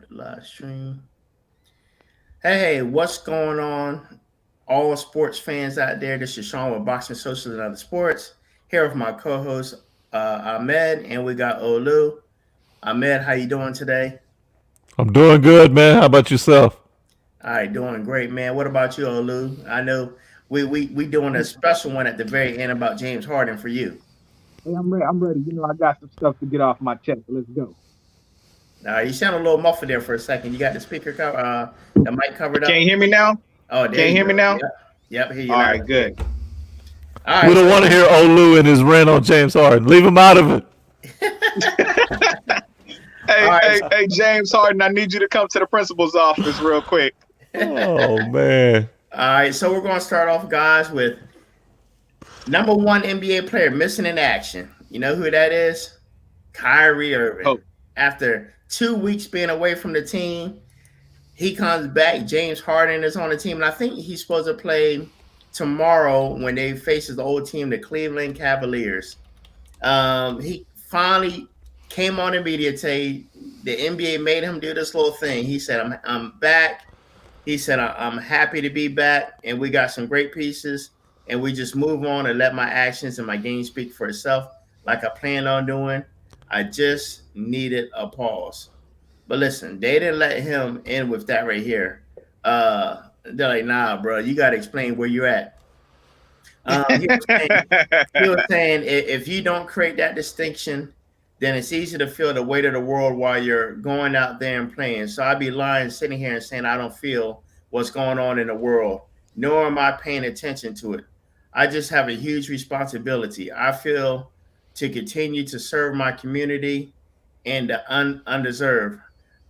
Live stream. Hey, what's going on? All sports fans out there. This is Sean with Boxing Socialist and Other Sports. Here with my co-host Ahmed, and we got Olu. Ahmed, how you doing today? I'm doing good, man. How about yourself? All right, doing great, man. What about you, Olu? I know we doing a special one at the very end about James Harden for you. Hey, I'm ready. I'm ready. I got some stuff to get off my chest. Let's go. You sound a little muffled there for a second. You got the mic covered Can you up. hear me now? Oh, there Can you you hear me go. now? Yep. Hear you All now. right, good. All We right, don't so want to hear Olu and his rant on James Harden. Leave him out of it. all Hey, right. hey, hey, James Harden, I need you to come to the principal's office real quick. Oh man. All right, so we're going to start off, guys, with number one NBA player missing in action. You know who that is? Kyrie Irving. Oh, After 2 weeks being away from the team, he comes back. James Harden is on the team, and I think he's supposed to play tomorrow when they faces the old team, the Cleveland Cavaliers. He finally came on the media today. The NBA made him do this little thing. He said, I'm back. He said, I'm happy to be back, and we got some great pieces, and we just move on and let my actions and my game speak for itself like I planned on doing. I just needed a pause. But listen, they didn't let him in with that right here. They're like, nah, bro, you got to explain where you're at. He was saying if you don't create that distinction, then it's easy to feel the weight of the world while you're going out there and playing. So I'd be lying sitting here and saying I don't feel what's going on in the world, nor am I paying attention to it. I just have a huge responsibility. I feel to continue to serve my community and the undeserved.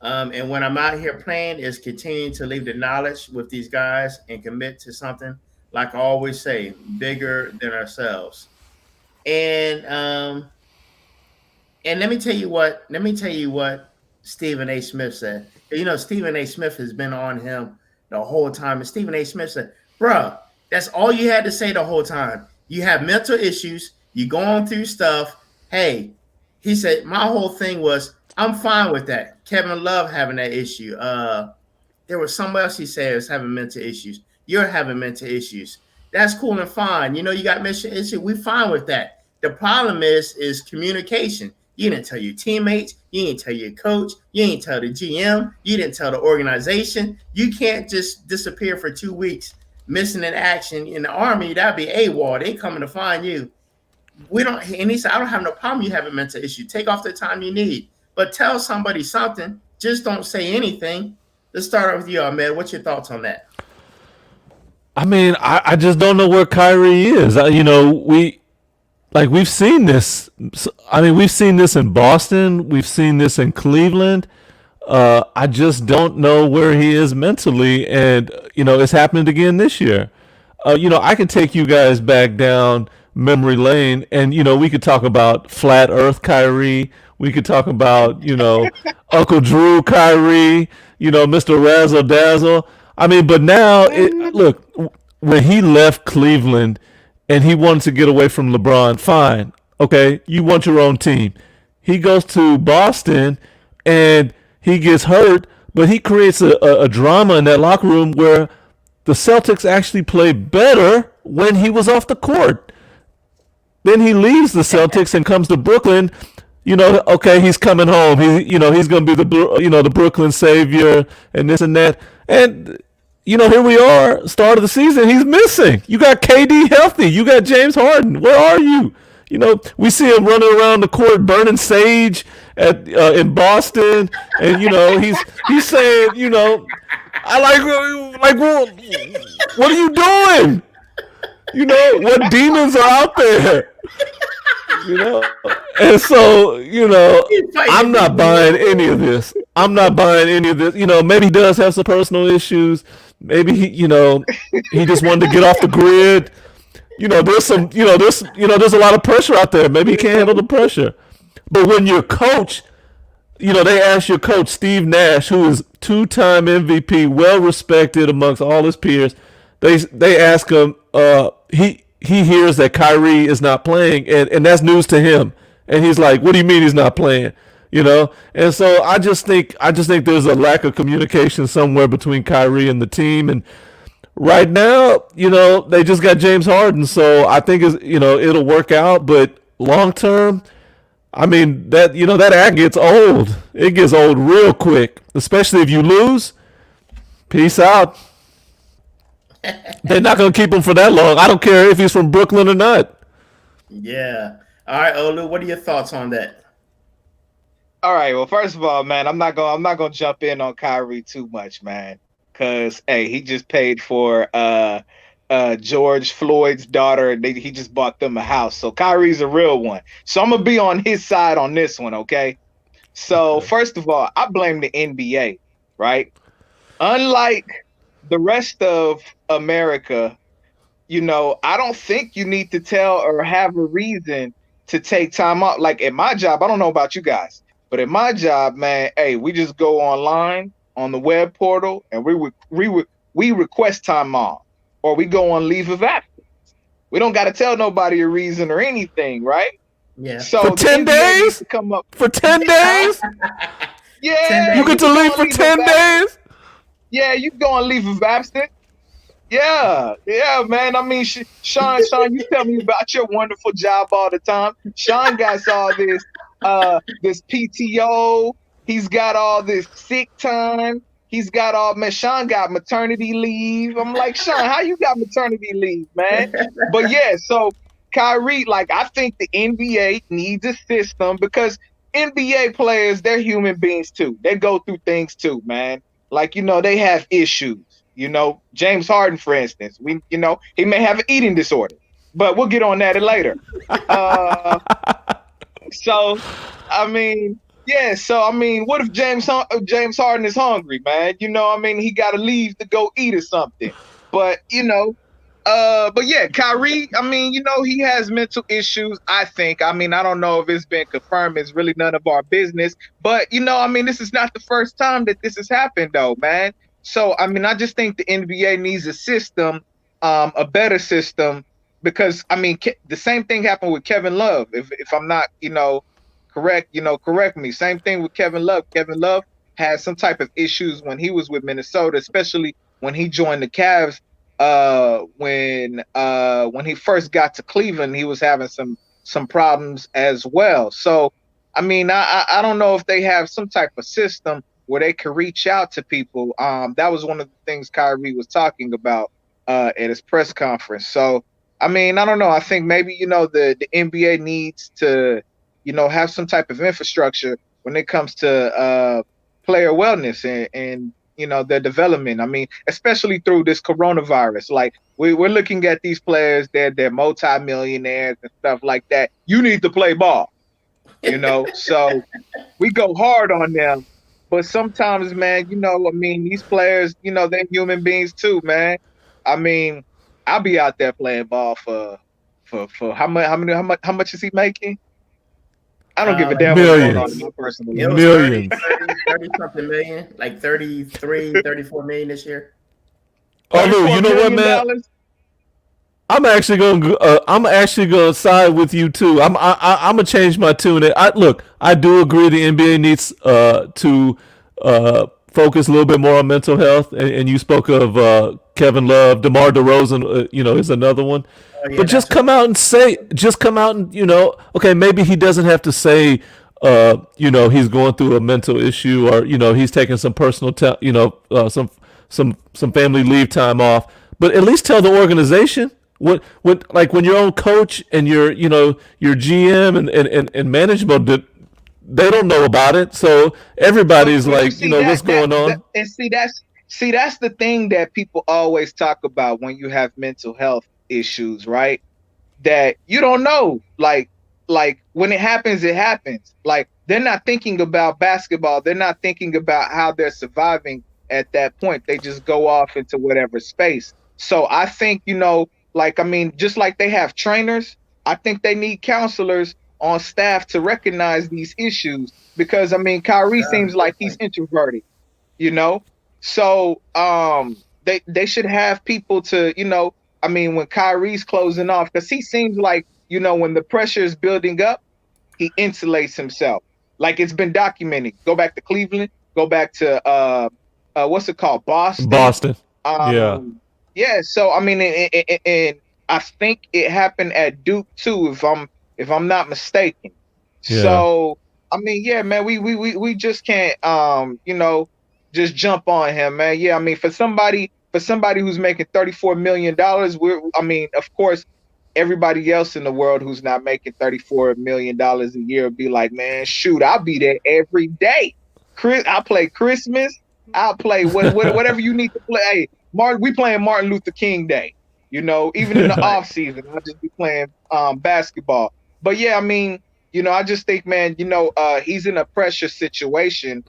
And when I'm out here playing, is continuing to leave the knowledge with these guys and commit to something, like I always say, bigger than ourselves. And and let me tell you what Stephen A. Smith said. You know, Stephen A. Smith has been on him the whole time. And Stephen A. Smith said, bruh, that's all you had to say the whole time. You have mental issues, you going through stuff. Hey, he said, my whole thing was, I'm fine with that. Kevin Love having that issue. There was somebody else he said was having mental issues. You're having mental issues. That's cool and fine. You know, you got mental issues. We fine with that. The problem is communication. You didn't tell your teammates. You didn't tell your coach. You didn't tell the GM. You didn't tell the organization. You can't just disappear for 2 weeks, missing in action in the army. That'd be AWOL. They coming to find you. We don't. And he said, I don't have no problem you having mental issue. Take off the time you need, but tell somebody something. Just don't say anything. Let's start with you, Ahmed. What's your thoughts on that? I mean, I just don't know where Kyrie is. We've seen this. I mean, we've seen this in Boston. We've seen this in Cleveland. I just don't know where he is mentally, and it's happening again this year. I can take you guys back down memory lane, and we could talk about flat Earth Kyrie. We could talk about Uncle Drew Kyrie. Mr. Razzle Dazzle. I mean, but now look, when he left Cleveland and he wanted to get away from LeBron, fine, okay, you want your own team. He goes to Boston and he gets hurt, but he creates a drama in that locker room where the Celtics actually play better when he was off the court. Then he leaves the Celtics and comes to Brooklyn. Okay, he's coming home. He's going to be the Brooklyn savior and this and that. And here we are, start of the season. He's missing. You got KD healthy. You got James Harden. Where are you? We see him running around the court burning sage at in Boston, and he's saying, I like, well, what are you doing? What demons are out there? you know and so I'm not buying any of this. Maybe he does have some personal issues. Maybe he just wanted to get off the grid. There's a lot of pressure out there. Maybe he can't handle the pressure. But when your coach, they asked your coach Steve Nash, who is two-time MVP, well respected amongst all his peers. They ask him. He hears that Kyrie is not playing, and that's news to him. And he's like, "What do you mean he's not playing? you know. And so I just think there's a lack of communication somewhere between Kyrie and the team. And right now, they just got James Harden, so I think it'll work out. But long term, I mean that act gets old. It gets old real quick, especially if you lose. Peace out. They're not gonna keep him for that long. I don't care if he's from Brooklyn or not. Yeah. All right, Olu, what are your thoughts on that? All right. Well, first of all, man, I'm not gonna jump in on Kyrie too much, man, because hey, he just paid for George Floyd's daughter, and he just bought them a house. So Kyrie's a real one. So I'm gonna be on his side on this one, okay? So first of all, I blame the NBA, right? Unlike the rest of America, I don't think you need to tell or have a reason to take time out. Like at my job, I don't know about you guys, but at my job, man, hey, we just go online on the web portal and we request time off, or we go on leave of absence. We don't got to tell nobody a reason or anything, right? Yeah. So For 10 days? come up. For 10 days? Yeah, You get to leave for 10 days? Yeah, you go on leave of absence. Yeah, man. I mean, Sean, you tell me about your wonderful job all the time. Sean got all this PTO. He's got all this sick time. He's got Sean got maternity leave. I'm like, Sean, how you got maternity leave, man? But yeah, so Kyrie, like, I think the NBA needs a system, because NBA players, they're human beings too. They go through things too, man. Like, they have issues. James Harden, for instance, he may have an eating disorder, but we'll get on that later. So, I mean, what if James Harden is hungry, man? He got to leave to go eat or something. But yeah, Kyrie, he has mental issues, I think. I don't know if it's been confirmed. It's really none of our business. But, this is not the first time that this has happened, though, man. So, I just think the NBA needs a system, a better system, because, the same thing happened with Kevin Love. If I'm not, correct, correct me. Same thing with Kevin Love. Kevin Love had some type of issues when he was with Minnesota, especially when he joined the Cavs. When he first got to Cleveland, he was having some problems as well. So, I don't know if they have some type of system where they can reach out to people. That was one of the things Kyrie was talking about at his press conference. So, I don't know. I think maybe, the NBA needs to, have some type of infrastructure when it comes to player wellness and their development. Especially through this coronavirus. Like, we're looking at these players, they're multi-millionaires and stuff like that. You need to play ball, so we go hard on them. But sometimes, man, these players, they're human beings too, man. I'll be out there playing ball for how much is he making? I don't give a damn what's going on in my personal life. Millions. 30 something million, like 33, 34 million this year. Oh, Lou, you know what, man? I'm actually gonna side with you too. I'm gonna change my tune. I do agree the NBA needs to focus a little bit more on mental health. And you spoke of Kevin Love, DeMar DeRozan, is another one. Yeah, but just come out and okay, maybe he doesn't have to say, he's going through a mental issue, or he's taking some personal, some family leave time off. But at least tell the organization. When your own coach and your GM and management, they don't know about it, so everybody's what's going on? And that's the thing that people always talk about when you have mental health issues, right? That you don't know, like when it happens, it happens. Like, they're not thinking about basketball. They're not thinking about how they're surviving at that point. They just go off into whatever space. So I think, just like they have trainers, I think they need counselors on staff to recognize these issues, because Kyrie seems like he's introverted, so they should have people to, when Kyrie's closing off, because he seems like, when the pressure is building up, he insulates himself. Like it's been documented. Go back to Cleveland. Go back to what's it called? Boston. Boston. Yeah. Um, yeah. So I mean, and I think it happened at Duke too, if I'm not mistaken. Yeah. So I mean, yeah, man, we just can't just jump on him, man. Yeah, I mean, for somebody who's making $34 million, I mean, of course, everybody else in the world who's not making $34 million a year be like, man, shoot, I'll be there every day. I'll play Christmas. I'll play whatever you need to play. Hey, we playing Martin Luther King Day. Even in the off season, I'll just be playing basketball. But yeah, I mean, I just think, man, he's in a pressure situation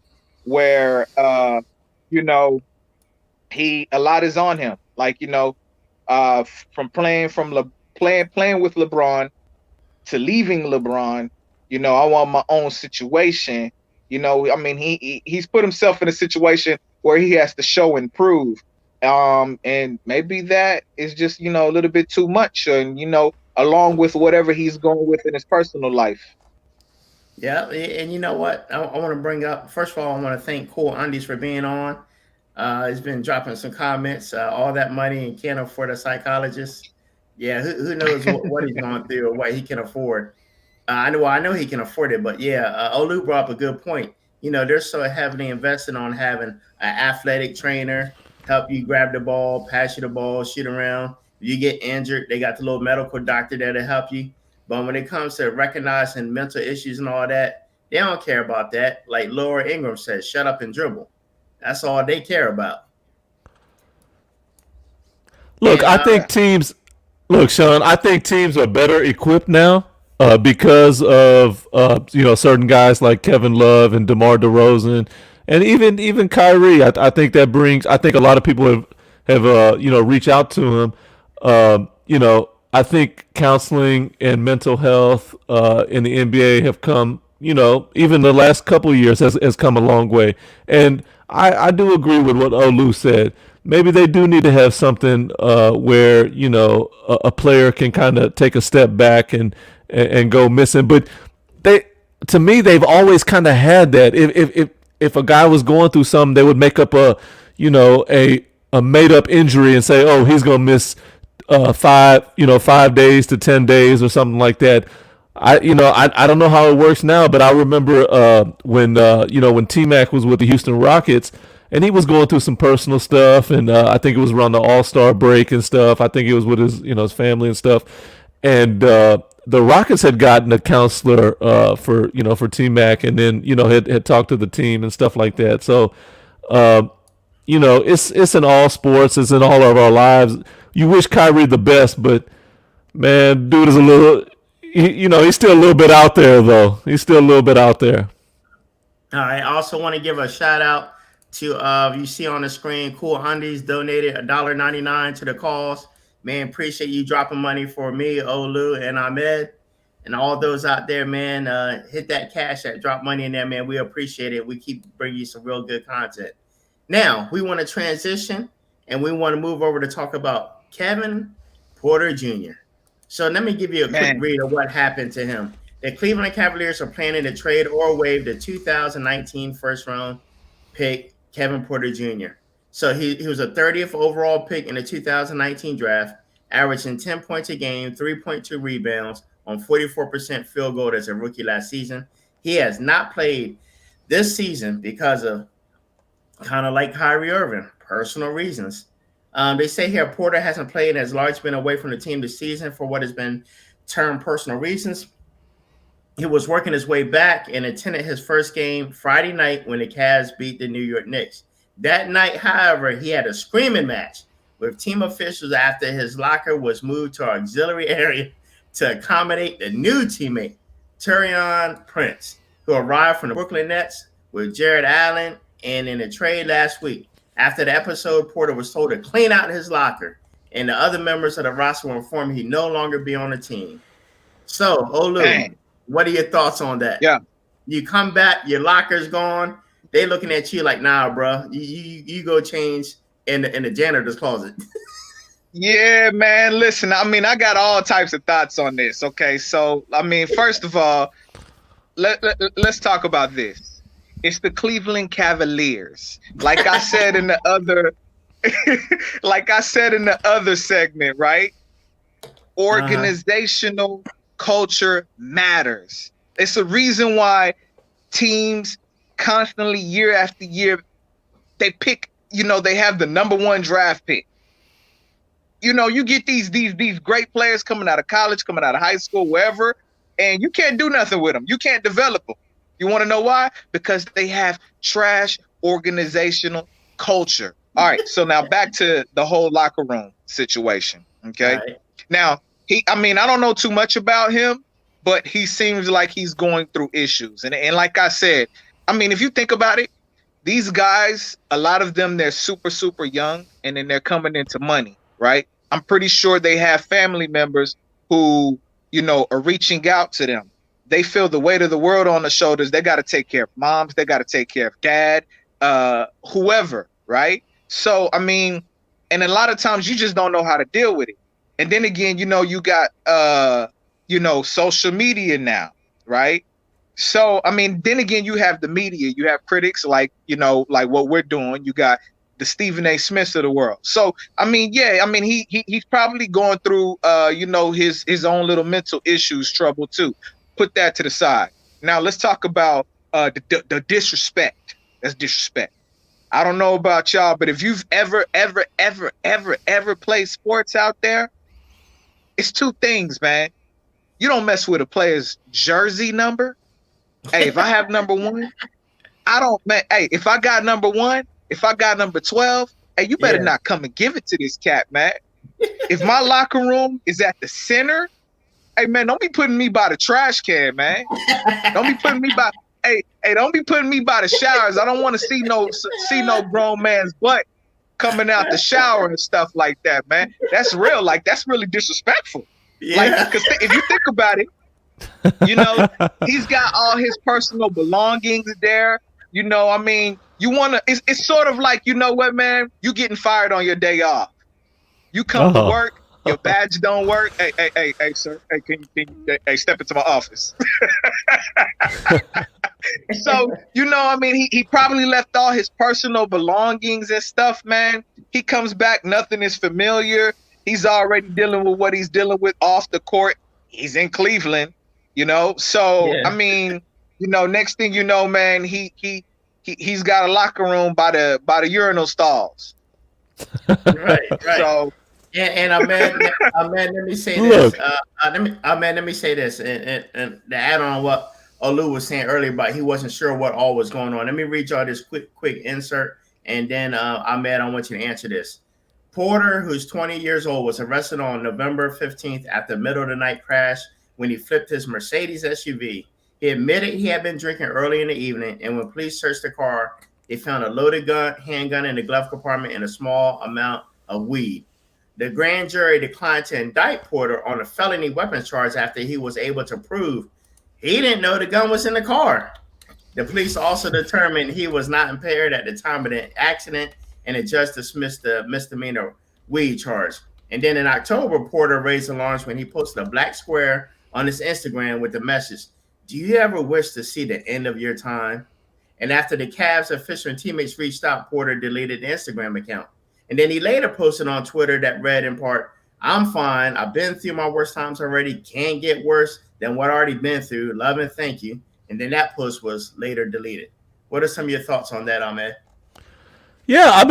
where a lot is on him. Like, from playing with LeBron to leaving LeBron, I want my own situation. I mean, he's put himself in a situation where he has to show and prove. And maybe that is just, a little bit too much, and, along with whatever he's going with in his personal life. Yeah, and you know what? I want to bring up, first of all, I want to thank Cool Undies for being on. He's been dropping some comments. All that money and can't afford a psychologist. Yeah, who knows what he's going through or what he can afford. I know he can afford it, but yeah, Olu brought up a good point. They're so heavily invested on having an athletic trainer help you grab the ball, pass you the ball, shoot around. If you get injured, they got the little medical doctor there to help you. But when it comes to recognizing mental issues and all that, they don't care about that. Like Laura Ingram says, shut up and dribble. That's all they care about. Look, And I think teams. Look, Sean, I think teams are better equipped now because of certain guys like Kevin Love and DeMar DeRozan, and even Kyrie. I think that brings. I think a lot of people have reached out to him. I think counseling and mental health in the NBA have come. Even the last couple of years has come a long way, and I do agree with what Olu said. Maybe they do need to have something where a player can kind of take a step back and go missing. But to me, they've always kind of had that. If a guy was going through something, they would make up a made up injury and say, oh, he's gonna miss 5 days to 10 days or something like that. I don't know how it works now, but I remember when T-Mac was with the Houston Rockets, and he was going through some personal stuff, and I think it was around the All-Star break and stuff. I think it was with his family and stuff, and the Rockets had gotten a counselor for T-Mac, and then had talked to the team and stuff like that. So it's in all sports, it's in all of our lives. You wish Kyrie the best, but man, dude is a little. He's still a little bit out there, though. He's still a little bit out there. All right. I also want to give a shout out to you see on the screen, Cool Undies donated $1.99 to the cause. Man, appreciate you dropping money for me, Olu, and Ahmed, and all those out there, man. Hit that cash app, drop money in there, man. We appreciate it. We keep bringing you some real good content. Now we want to transition, and we want to move over to talk about Kevin Porter Jr. So let me give you a quick read of what happened to him. The Cleveland Cavaliers are planning to trade or waive the 2019 first-round pick, Kevin Porter Jr. So he was a 30th overall pick in the 2019 draft, averaging 10 points a game, 3.2 rebounds on 44% field goal as a rookie last season. He has not played this season because of kind of like Kyrie Irving, personal reasons. They say here Porter hasn't played as large been away from the team this season for what has been termed personal reasons. He was working his way back and attended his first game Friday night when the Cavs beat the New York Knicks. That night, however, he had a screaming match with team officials after his locker was moved to our auxiliary area to accommodate the new teammate, Taurean Prince, who arrived from the Brooklyn Nets with Jared Allen and in a trade last week. After the episode, Porter was told to clean out his locker, and the other members of the roster were informed he'd no longer be on the team. So, Olu, what are your thoughts on that? Yeah. You come back, your locker's gone. They looking at you like, nah, bro. You go change in the janitor's closet. Yeah, man. Listen, I mean, I got all types of thoughts on this. Okay, so I mean, first of all, let's talk about this. It's the Cleveland Cavaliers. Like I said in the other, like I said in the other segment, right? Organizational culture matters. It's a reason why teams constantly, year after year, they pick. They have the #1 draft pick. You get these great players coming out of college, coming out of high school, wherever, and you can't do nothing with them. You can't develop them. You want to know why? Because they have trash organizational culture. All right, so now back to the whole locker room situation. Okay, right. Now I don't know too much about him, but he seems like he's going through issues, and like I said, if you think about it, these guys, a lot of them, they're super, super young, and then they're coming into money. Right? I'm pretty sure they have family members who, are reaching out to them. They feel the weight of the world on the shoulders. They got to take care of moms. They got to take care of dad, whoever. Right? So, and a lot of times you just don't know how to deal with it. And then again, you got, social media now. Right? So, then again, you have the media. You have critics like what we're doing. You got the Stephen A. Smiths of the world. So, he's probably going through, his own little mental issues, trouble too. Put that to the side. Now, let's talk about the disrespect. That's disrespect. I don't know about y'all, but if you've ever played sports out there, it's two things, man. You don't mess with a player's jersey number. Hey, if I have #1, if I got #1, if I got number 12, hey, you better not come and give it to this cat, man. If my locker room is at the center, hey, man, don't be putting me by the trash can, man. Don't be putting me by, don't be putting me by the showers. I don't want to see no grown man's butt coming out the shower and stuff like that, man. That's real. Like, that's really disrespectful. Yeah. Like, because if you think about it, he's got all his personal belongings there. You want to, it's sort of like, you know what, man, you getting fired on your day off. You come to work, your badge don't work. Hey, sir, can you step into my office? So, he probably left all his personal belongings and stuff, man. He comes back, nothing is familiar. He's already dealing with what he's dealing with off the court. He's in Cleveland, So, yeah. Next thing you know, man, he's got a locker room by the urinal stalls. Right. So, and let me say this. Let me say this, and to add on what Olu was saying earlier about he wasn't sure what all was going on. Let me read y'all this quick insert, and then I want you to answer this. Porter, who's 20 years old, was arrested on November 15th after middle of the night crash when he flipped his Mercedes SUV. He admitted he had been drinking early in the evening, and when police searched the car, they found a loaded handgun in the glove compartment and a small amount of weed. The grand jury declined to indict Porter on a felony weapons charge after he was able to prove he didn't know the gun was in the car. The police also determined he was not impaired at the time of the accident, and the judge dismissed the misdemeanor weed charge. And then in October, Porter raised alarms when he posted a black square on his Instagram with the message, "Do you ever wish to see the end of your time?" And after the Cavs official and teammates reached out, Porter deleted the Instagram account. And then he later posted on Twitter that read in part, "I'm fine. I've been through my worst times already. Can't get worse than what I already been through. Love and thank you." And then that post was later deleted. What are some of your thoughts on that, Ahmed? Yeah,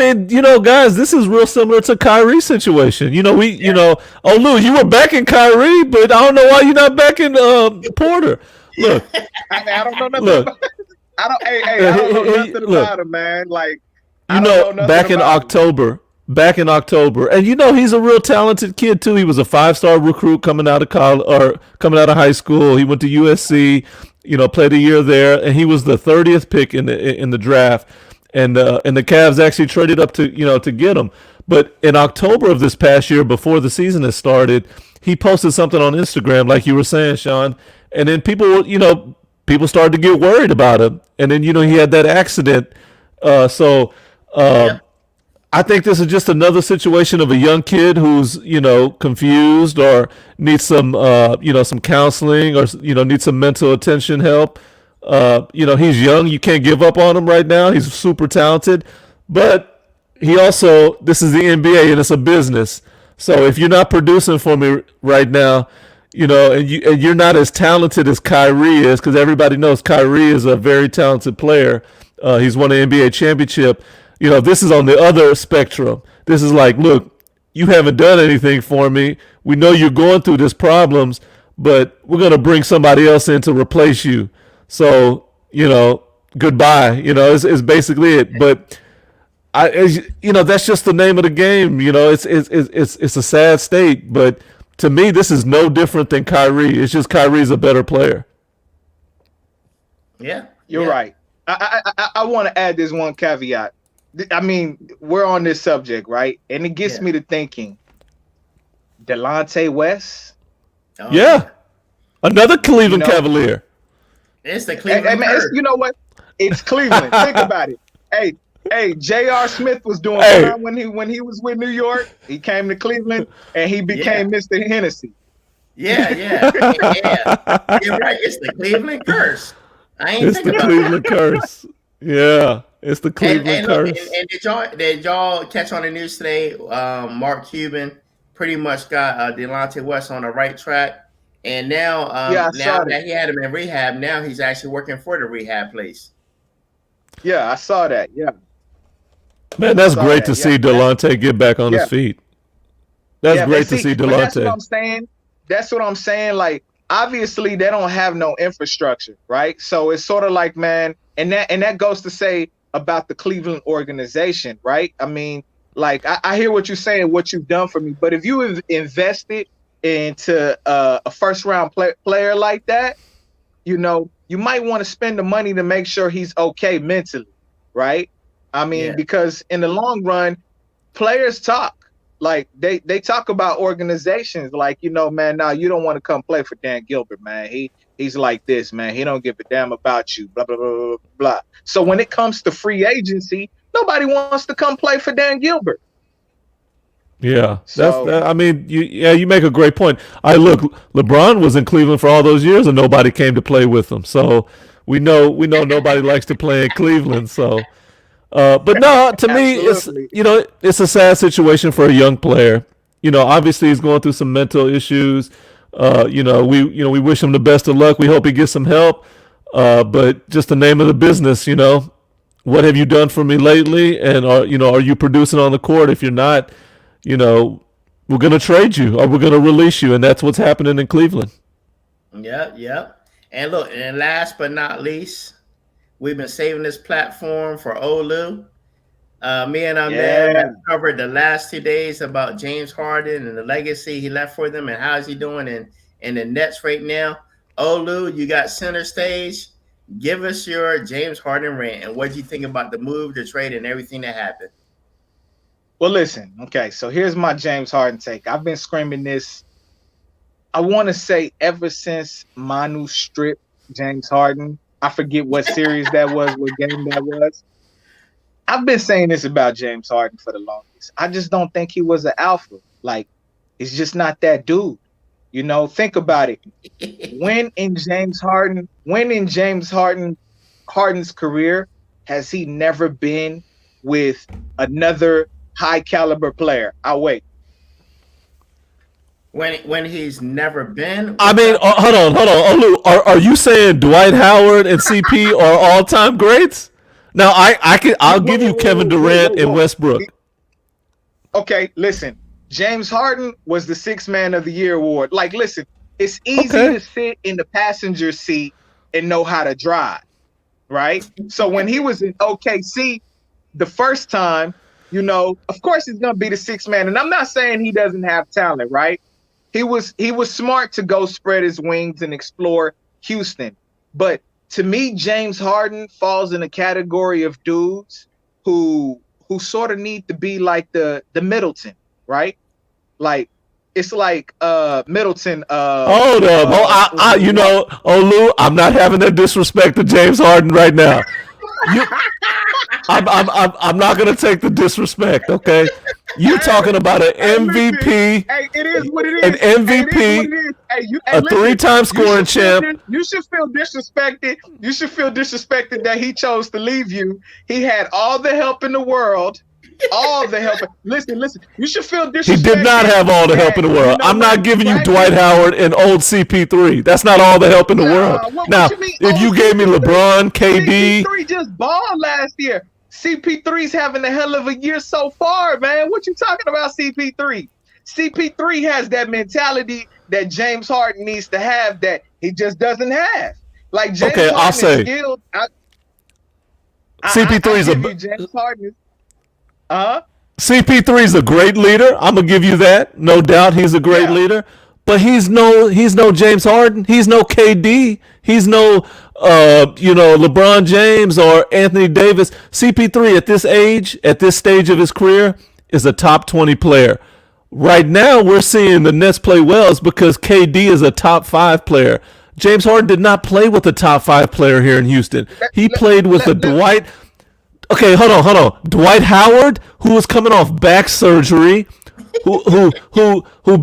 guys, this is real similar to Kyrie's situation. Olu, you were backing Kyrie, but I don't know why you're not backing Porter. Look, I don't know nothing. Look, I don't know nothing about him, man. Like, back in October, and he's a real talented kid too. He was a 5-star recruit coming out of college or coming out of high school. He went to USC, played a year there, and he was the 30th pick in the draft. And the Cavs actually traded up to get him. But in October of this past year, before the season has started, he posted something on Instagram, like you were saying, Sean. And then people started to get worried about him. And then he had that accident. I think this is just another situation of a young kid who's confused or needs some some counseling or needs some mental attention help. He's young. You can't give up on him right now. He's super talented, but this is the NBA and it's a business. So if you're not producing for me right now, and you're not as talented as Kyrie is, because everybody knows Kyrie is a very talented player. He's won an NBA championship. This is on the other spectrum. This is like, look, you haven't done anything for me. We know you're going through these problems, but we're going to bring somebody else in to replace you. So, goodbye. It's basically it. But that's just the name of the game. It's a sad state. But to me, this is no different than Kyrie. It's just Kyrie's a better player. Yeah, you're right. I want to add this one caveat. I mean, we're on this subject, right? And it gets me to thinking, Delonte West. Another Cleveland Cavalier. It's the Cleveland. You know what? It's Cleveland. Think about it. Hey, J.R. Smith was doing fine when he was with New York. He came to Cleveland and he became Mr. Hennessy. Yeah. You're right. It's the Cleveland curse. It's the Cleveland curse. Yeah, it's the Cleveland curse. And did y'all catch on the news today? Mark Cuban pretty much got Delonte West on the right track. And now, now that he had him in rehab, now he's actually working for the rehab place. Yeah, I saw that. Yeah, man, that's great to see Delonte get back on his feet. That's great to see Delonte. That's what I'm saying. That's what I'm saying. Like, obviously, they don't have no infrastructure, right? So it's sort of like, man, and that goes to say about the Cleveland organization, right? I mean, like, I hear what you're saying, what you've done for me, but if you have invested into a first-round player like that, you might want to spend the money to make sure he's okay mentally, right? I mean, because in the long run, players talk. Like, they talk about organizations like, man, now you don't want to come play for Dan Gilbert, man. He's like this, man. He don't give a damn about you, blah, blah, blah, blah, blah. So when it comes to free agency, nobody wants to come play for Dan Gilbert. Yeah, you make a great point. Look, LeBron was in Cleveland for all those years, and nobody came to play with him. So we know nobody likes to play in Cleveland. So, but no, to me, it's a sad situation for a young player. Obviously he's going through some mental issues. We wish him the best of luck. We hope he gets some help. But just the name of the business, what have you done for me lately? And are you producing on the court? If you're not, we're going to trade you or we're going to release you. And that's what's happening in Cleveland. Yep. And look, and last but not least, we've been saving this platform for Olu. Me and Ahmed have covered the last 2 days about James Harden and the legacy he left for them and how is he doing in the Nets right now. Olu, you got center stage. Give us your James Harden rant and what do you think about the move, the trade, and everything that happened? Well, listen, okay, so here's my James Harden take. I've been screaming this, I want to say, ever since Manu stripped James Harden. I forget what series that was, what game that was. I've been saying this about James Harden for the longest. I just don't think he was an alpha. Like, he's just not that dude. Think about it. When in James Harden's career has he never been with another high caliber player? I'll wait. When he's never been. I mean, hold on. Olu, are you saying Dwight Howard and CP are all time greats? Now I'll give you Kevin Durant and Westbrook. Okay, listen. James Harden was the Sixth Man of the Year award. Like, listen, it's easy to sit in the passenger seat and know how to drive, right? So when he was in OKC the first time, of course he's gonna be the sixth man. And I'm not saying he doesn't have talent, right? He was smart to go spread his wings and explore Houston. But to me, James Harden falls in a category of dudes who sort of need to be like the Middleton, right? Like, it's like Middleton. Hold up, Olu, I'm not having that disrespect to James Harden right now. I'm not gonna take the disrespect, okay? You talking about an Listen, MVP, hey, it is what it is. an Hey, it is what MVP, it is. Hey, a listen, three-time scoring champ. You should feel disrespected. You should feel disrespected that he chose to leave you. He had all the help in the world. All the help. Listen. You should feel disrespected. He did not have all the help in the world. I'm not giving you Dwight Howard and old CP3. That's not all the help in the world. Now, if you gave me LeBron, KD, CP3 just balled last year. CP3's having a hell of a year so far, man. What you talking about, CP3? CP3 has that mentality that James Harden needs to have that he just doesn't have. Like James Harden I'll say is skilled. CP3 is James Harden. CP3 is a great leader. I'm gonna give you that, no doubt. He's a great leader, but he's no James Harden. He's no KD. He's no LeBron James or Anthony Davis. CP3 at this age, at this stage of his career, is a top 20 player. Right now, we're seeing the Nets play well because KD is a top 5 player. James Harden did not play with a top 5 player here in Houston. He played with Dwight. Okay, hold on. Dwight Howard, who was coming off back surgery, who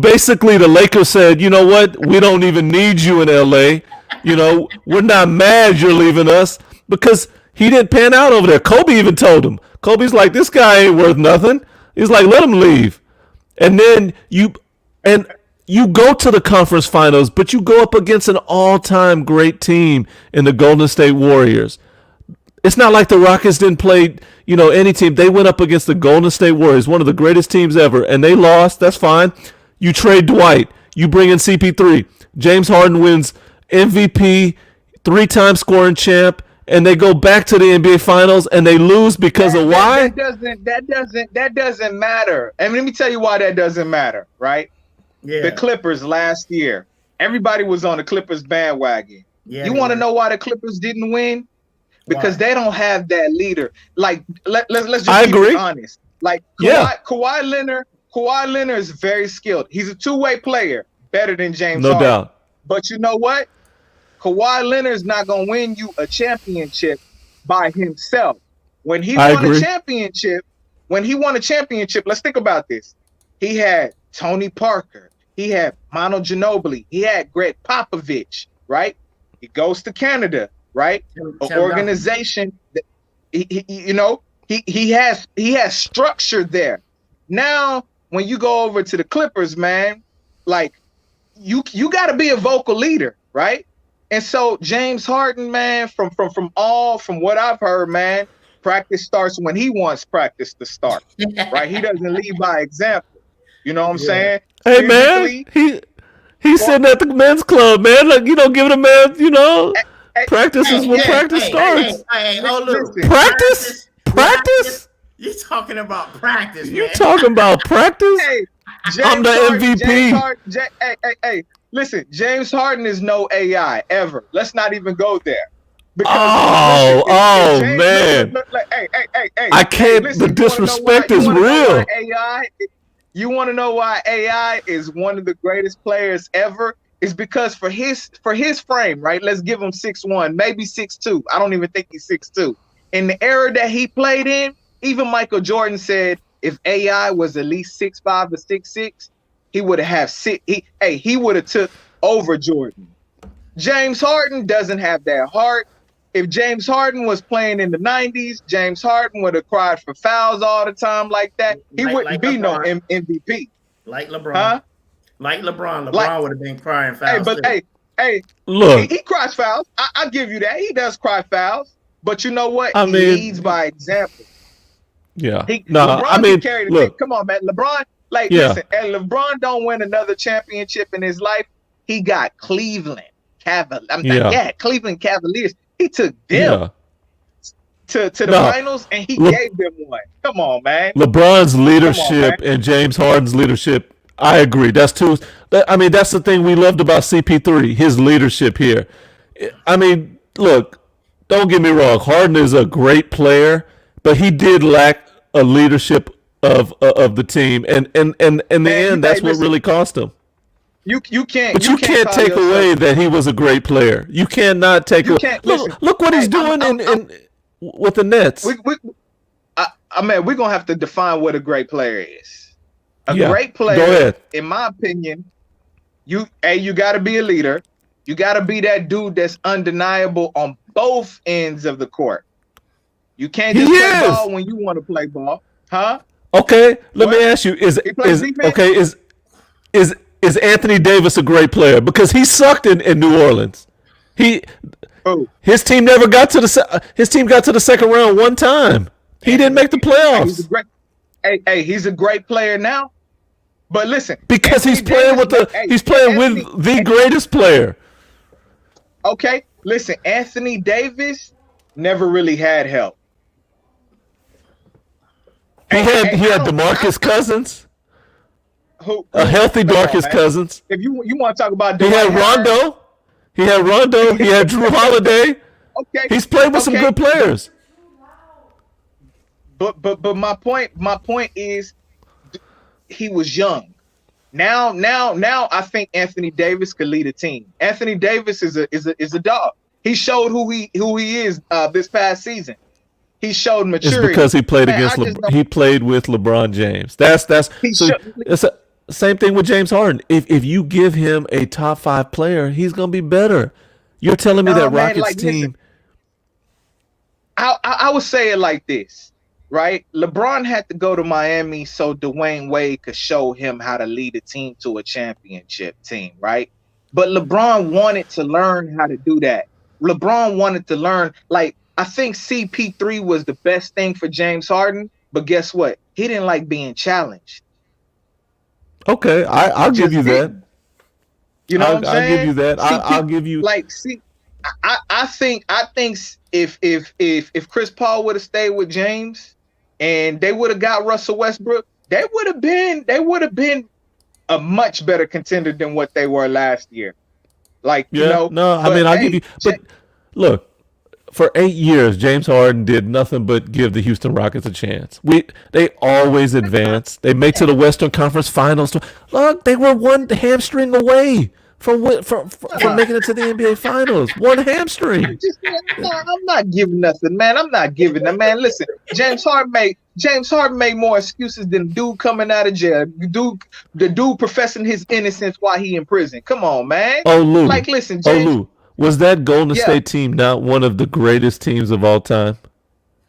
basically the Lakers said, you know what, we don't even need you in LA. We're not mad you're leaving us because he didn't pan out over there. Kobe even told him. Kobe's like, this guy ain't worth nothing. He's like, let him leave. And then you go to the conference finals, but you go up against an all-time great team in the Golden State Warriors. It's not like the Rockets didn't play, any team. They went up against the Golden State Warriors, one of the greatest teams ever, and they lost. That's fine. You trade Dwight. You bring in CP3. James Harden wins MVP, 3-time scoring champ, and they go back to the NBA Finals and they lose because of why? That doesn't matter. And let me tell you why that doesn't matter, right? Yeah. The Clippers last year, everybody was on the Clippers bandwagon. Yeah, you want to know why the Clippers didn't win? Because they don't have that leader. Like, let's just be honest. Like, Kawhi Leonard is very skilled. He's a two-way player, better than James Harden. No doubt. But you know what? Kawhi Leonard is not going to win you a championship by himself. When he won a championship, let's think about this. He had Tony Parker. He had Manu Ginobili. He had Greg Popovich, right? He goes to Canada. Right, an organization that he has structure there. Now, when you go over to the Clippers, man, like you got to be a vocal leader, right? And so James Harden, man, from what I've heard, man, practice starts when he wants practice to start, right? He doesn't lead by example. You know what I'm saying? Hey, man, he's sitting at the men's club, man. Like, giving a man, practice is when practice starts. Practice? You talking about practice, man. You talking about practice? Hey, I'm the MVP. Listen, James Harden is no AI ever. Let's not even go there. Because, man. I can't. The disrespect is real. You want to know why AI is one of the greatest players ever? Is because for his frame, right? Let's give him 6'1", maybe 6'2". I don't even think he's 6'2". In the era that he played in, even Michael Jordan said if AI was at least 6'5" or 6'6", he would have he would have took over Jordan. James Harden doesn't have that heart. If James Harden was playing in the 90s, James Harden would have cried for fouls all the time like that. He wouldn't be no MVP. Like LeBron. Huh? Like LeBron. LeBron would have been crying fouls. Look, he cries fouls. I give you that. He does cry fouls. But you know what? He leads by example. Yeah. Look. Come on, man. LeBron, listen, and LeBron don't win another championship in his life. He got Cleveland Cleveland Cavaliers. He took them to the finals, and he gave them one. Come on, man. LeBron's leadership and James Harden's leadership, I agree. That's that's the thing we loved about CP3, his leadership here. I mean, look, don't get me wrong. Harden is a great player, but he did lack a leadership of the team, and in the end, that's what really cost him. You can't. But you can't take away that he was a great player. You cannot take away. Look what he's doing with the Nets. I mean, we're gonna have to define what a great player is. A Yeah, great go player, ahead. in my opinion, you got to be a leader. You got to be that dude that's undeniable on both ends of the court. You can't He just play is. ball when you want to play ball, huh? Okay, let me What? ask you: He plays defense? is Anthony Davis a great player? Because he sucked in New Orleans. Oh, His team never got to his team got to the second round one time. He didn't make the hey, he's a playoffs great. Hey, he's a great player now. But listen, because Anthony he's playing Davis, with he's playing Anthony, with the greatest player. okay, listen, Anthony Davis never really had help. He had I don't- DeMarcus Cousins, who a healthy come on, DeMarcus man. Cousins. If you want to talk about He Dwight had Howard, Rondo. He had Rondo. He had Drew Holiday. okay, He's played with some okay, good players. but my point is he was young. Now I think Anthony Davis could lead a team. Anthony Davis is a dog. He showed who he is this past season. He showed maturity. It's because he played Man, he played with LeBron James. That's it's the same thing with James Harden. If you give him a top 5 player, he's gonna be better. You're telling me that man, Rockets like, team? listen, I would say it like this, right? LeBron had to go to Miami so Dwayne Wade could show him how to lead a team to a championship team, right? But LeBron wanted to learn how to do that. LeBron wanted to learn, like, I think CP3 was the best thing for James Harden, but guess what? He didn't like being challenged. Okay, I'll give you that. You know what I'm I'll saying? give you that. I'll give you. Like, see, I think if Chris Paul would have stayed with James and they would have got Russell Westbrook, they would have been a much better contender than what they were last year. Like, Yeah, you know, no, I mean, I'll give you. But look, for 8 years, James Harden did nothing but give the Houston Rockets a chance. They always advance. They make to the Western Conference Finals. Look, they were one hamstring away from making it to the NBA Finals. One hamstring. I'm not giving nothing, man. I'm not giving them, man. Listen, James Harden made more excuses than dude coming out of jail. The dude professing his innocence while he in prison. Come on, man. Oh, Lou. Like, listen, James. Oh, Lou. Was that Golden State team not one of the greatest teams of all time?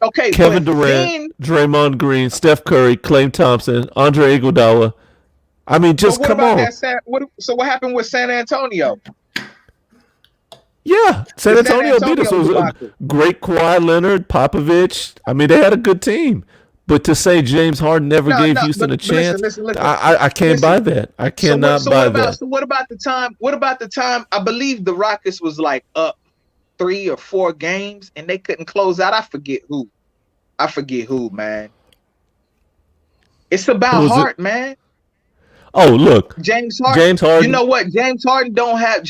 Okay, Kevin Durant, Draymond Green, Steph Curry, Klay Thompson, Andre Iguodala. I mean, just come on. So what happened with San Antonio? Yeah, San Antonio beat us. It was a great Kawhi Leonard, Popovich. I mean, they had a good team. But to say James Harden never gave Houston a chance, listen. I can't buy that. I cannot buy that. So what about the time? What about the time? I believe the Rockets was like up 3 or 4 games and they couldn't close out. I forget who, man. It's about heart, man. Oh, look, James Harden. You know what? James Harden don't have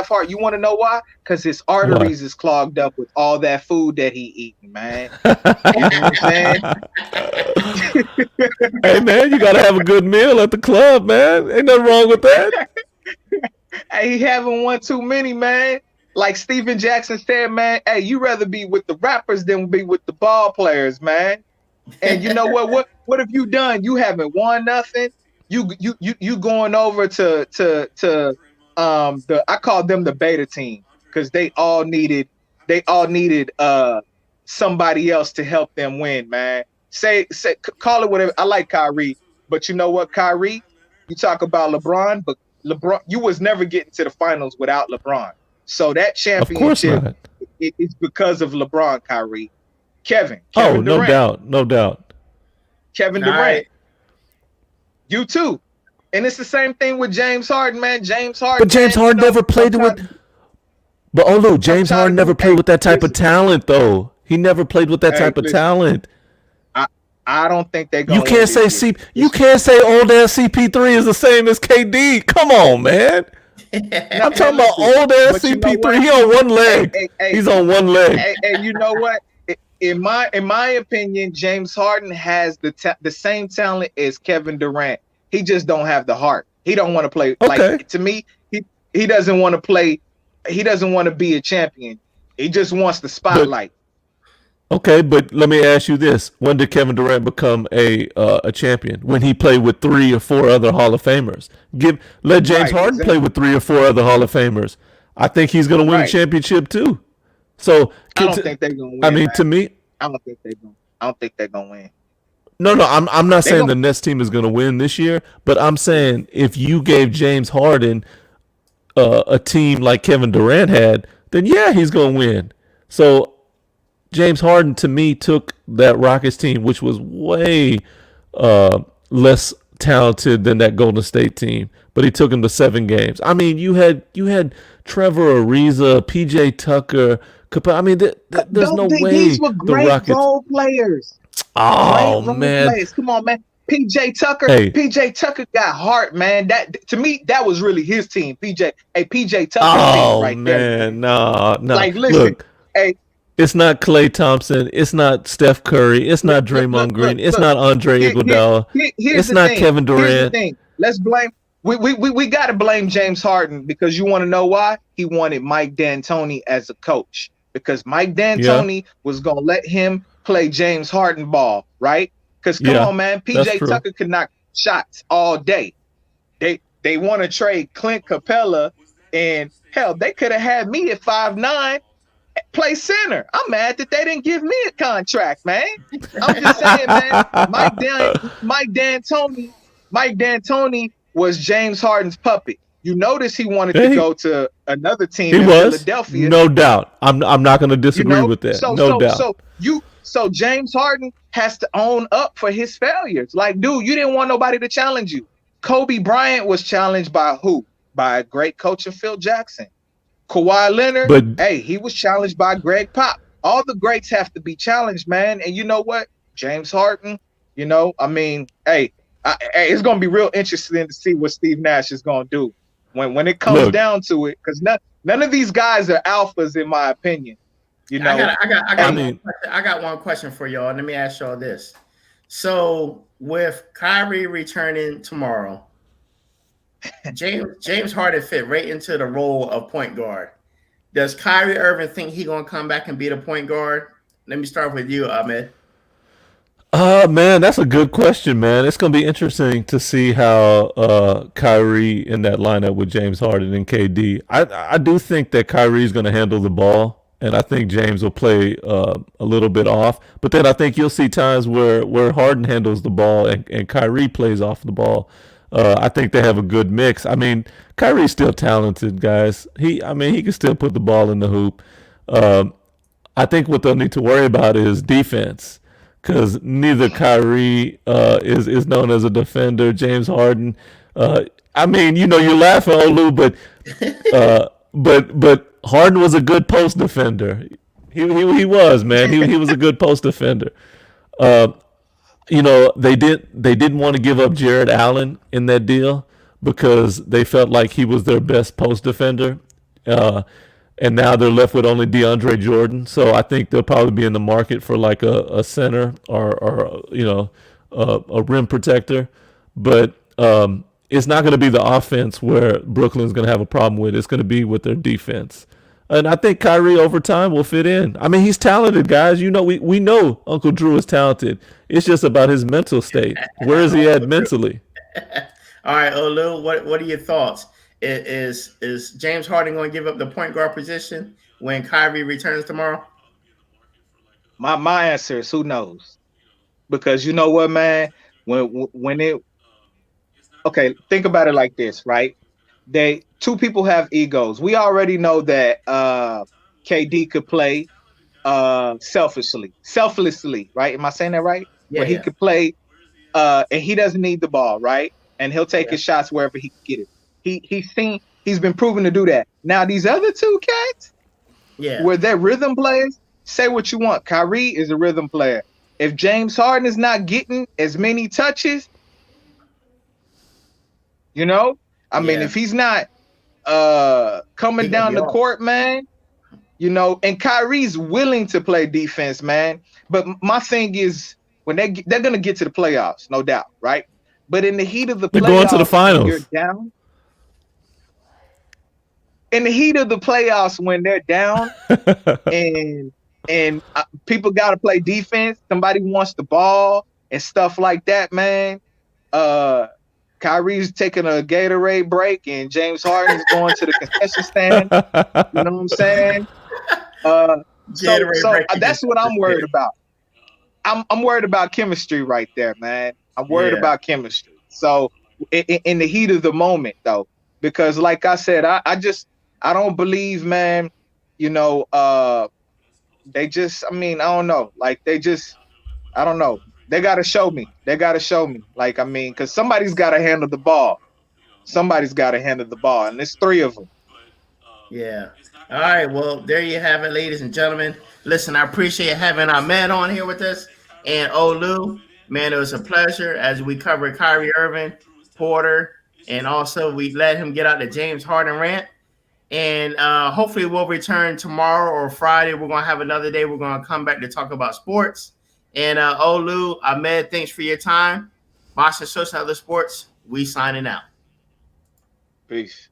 heart. You want to know why? Because his arteries is clogged up with all that food that he eating, man. You know what I'm saying? Hey, man, you gotta have a good meal at the club, man. Ain't nothing wrong with that. Hey, he having one too many, man. Like Steven Jackson said, man. Hey, you rather be with the rappers than be with the ball players, man. And you know what? What have you done? You haven't won nothing. You going over to I call them the beta team because they all needed somebody else to help them win, man. Call it whatever. I like Kyrie, but you know what, Kyrie? You talk about LeBron, but LeBron, you was never getting to the finals without LeBron. So that championship is because of LeBron, Kyrie. Kevin no Durant. no doubt. Kevin Durant. You too. And it's the same thing with James Harden, man. But James Harden never played with. But Olu, James Harden never played with that type of talent, though. He never played with that type of talent. I don't think they're going. You can't say old ass CP3 is the same as KD. Come on, man. I'm talking about old ass CP3. He on one leg. He's on one leg. And you know what? In my opinion, James Harden has the same talent as Kevin Durant. He just don't have the heart. He don't want to play. Okay. Like, to me, he doesn't want to play. He doesn't want to be a champion. He just wants the spotlight. Okay, but let me ask you this: when did Kevin Durant become a champion? When he played with 3 or 4 other Hall of Famers. Let James Right, Harden play exactly. with 3 or 4 other Hall of Famers. I think he's going to win a Right. championship too. So, I don't think they're gonna I win, mean, man. to me, I don't think they're gonna win. no, no, I'm not They saying gonna the Nets team is going to win this year, but I'm saying if you gave James Harden a team like Kevin Durant had, then yeah, he's going to win. So James Harden to me took that Rockets team, which was way less talented than that Golden State team, but he took them to 7 games. I mean, you had Trevor Ariza, PJ Tucker. I mean, there's no these way were the great Rockets. role players. Great Oh role man, players. Come on, man. hey, PJ Tucker got heart, man. That to me, that was really his team. PJ Tucker's team oh right there, man, man. no, no. Like, listen, Look, hey, it's not Klay Thompson. It's not Steph Curry. It's not Draymond Green. It's look. not Andre Iguodala. Here's It's the not thing. Kevin Here's the Durant. thing. Let's blame. We got to blame James Harden because you want to know why? He wanted Mike D'Antoni as a coach because Mike Yeah, D'Antoni was gonna let him play James Harden ball, right? Because come yeah, on, man, that's PJ true. Tucker could knock shots all day. They want to trade Clint Capella, and hell, they could have had me at 5'9", play center. I'm mad that they didn't give me a contract, man. I'm just saying, man. Mike D'Antoni, Mike D'Antoni was James Harden's puppet. You notice he wanted to Yeah, go to another he team in was, Philadelphia. no doubt. I'm not going to You disagree know, with that. No doubt. so James Harden has to own up for his failures. Like, dude, you didn't want nobody to challenge you. Kobe Bryant was challenged by who? By a great coach of Phil Jackson. Kawhi Leonard, But hey, he was challenged by Greg Pop. All the greats have to be challenged, man. And you know what? James Harden, I mean, hey, it's going to be real interesting to see what Steve Nash is going to do when it comes look, down to it, because none of these guys are alphas, in my opinion. You I know, got, I got, I I got hey, one. mean, I got one question for y'all. Let me ask y'all this. So, with Kyrie returning tomorrow, James Harden fit right into the role of point guard. Does Kyrie Irving think he gonna come back and be the point guard? Let me start with you, Ahmed. man, that's a good question, man. It's going to be interesting to see how Kyrie in that lineup with James Harden and KD. I do think that Kyrie's going to handle the ball, and I think James will play a little bit off. But then I think you'll see times where Harden handles the ball and Kyrie plays off the ball. I think they have a good mix. I mean, Kyrie's still talented, guys. I mean, he can still put the ball in the hoop. Um, I think what they'll need to worry about is defense, because neither Kyrie is known as a defender. James Harden, I mean, you're laughing, Olu, but Harden was a good post defender. He was, man. He was a good post defender. Uh, they didn't want to give up Jared Allen in that deal because they felt like he was their best post defender. Uh, and now they're left with only DeAndre Jordan. So I think they'll probably be in the market for like a center or a rim protector. But it's not going to be the offense where Brooklyn's going to have a problem with. It's going to be with their defense. And I think Kyrie over time will fit in. I mean, he's talented, guys. We know Uncle Drew is talented. It's just about his mental state. Where is he at mentally? All right, Olu, what are your thoughts? Is James Harden going to give up the point guard position when Kyrie returns tomorrow? my answer is who knows? Because you know what, man? When it okay, think about it like this, right? They two people have egos. We already know that KD could play selflessly, right? Am I saying that right? Yeah, Where he yeah, could play and he doesn't need the ball, right? And he'll take yeah, his shots wherever he can get it. He's been proven to do that. Now these other two cats, yeah, where they're rhythm players, say what you want. Kyrie is a rhythm player. If James Harden is not getting as many touches, you know, I mean, yeah. if he's not He coming gonna down be the off. court, man, and Kyrie's willing to play defense, man. But my thing is when they're gonna get to the playoffs, no doubt, right? But in the heat of the They're going to the playoffs, when you're finals. down, in the heat of the playoffs, when they're down, and and people got to play defense. Somebody wants the ball and stuff like that, man. Kyrie's taking a Gatorade break, and James Harden is going to the concession stand. You know what I'm saying? So that's what I'm worried about. I'm worried about chemistry right there, man. I'm worried about chemistry. So in the heat of the moment, though, because like I said, I don't believe, man. You know, they just, I mean, I don't know. Like I don't know. They got to show me. Like, I mean, because somebody's got to handle the ball. And there's 3 of them. Yeah. All right. Well, there you have it, ladies and gentlemen. Listen, I appreciate having our man on here with us. And Olu, man, it was a pleasure as we covered Kyrie Irving, Porter, and also we let him get out the James Harden rant. And hopefully we'll return tomorrow or Friday. We're going to have another day. We're going to come back to talk about sports. And Olu, Ahmed, thanks for your time. Boxing Socialist Sports, we signing out. Peace.